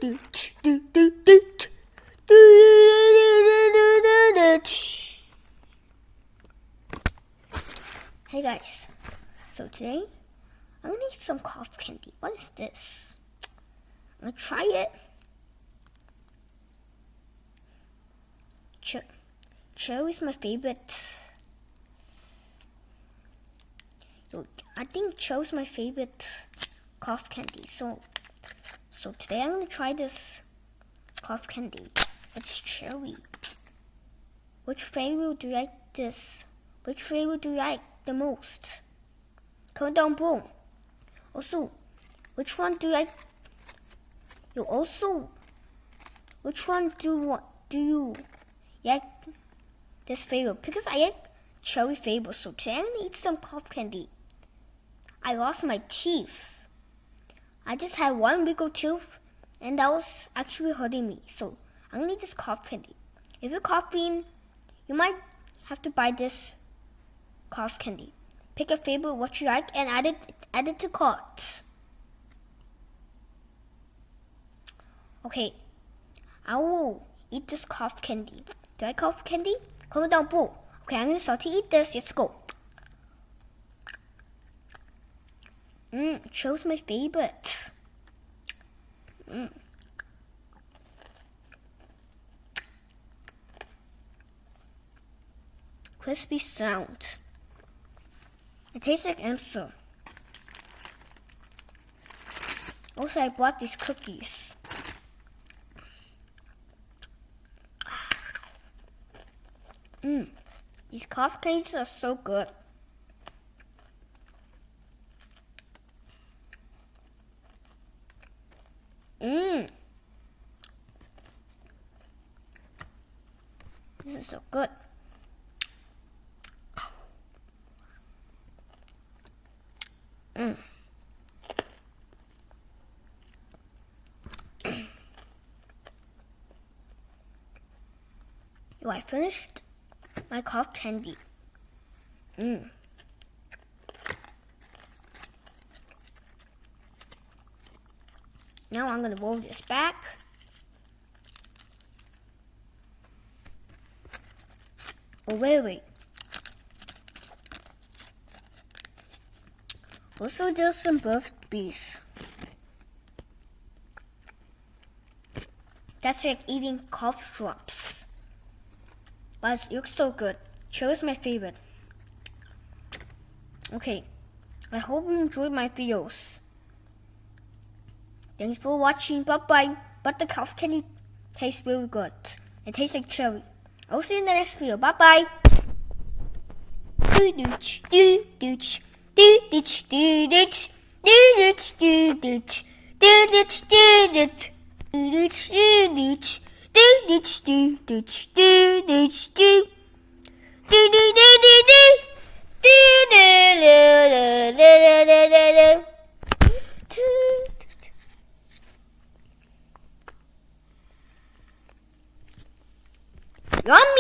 Hey guys, so today I'm gonna eat some cough candy. What is this? I'm gonna try it. CHEERY is my favorite. I think CHEERY is my favorite cough candy. So today I'm gonna try this cough candy. It's CHEERY. Which flavor do you like this? Which flavor do you like the most? Comment down below. Also, which one do you like? Which one do you like this flavor? Because I like CHEERY flavor. So today I'm gonna eat some cough candy. I lost my teeth. I just had one wiggle tooth, and that was actually hurting me. So I'm gonna eat this cough candy. If you're coughing, you might have to buy this cough candy. Pick a favorite, what you like, and add it to cart. Okay, I will eat this cough candy. Do I like cough candy? Comment down below. Okay, I'm gonna start to eat this. Let's go. CHEERY's my favorite. Crispy sound. It tastes like Amstel. Also, I bought these cookies. These cough candies are so good. This is so good. I finished my cough candy. Now I'm gonna roll this back. Oh, wait. Also, there's some birth bees. That's like eating cough drops. But it looks so good. CHEERY's my favorite. Okay, I hope you enjoyed my videos. Thanks for watching. Bye-bye. But the cough candy tastes really good. It tastes like CHEERY. I'll see you in the next video. Bye-bye. Yum!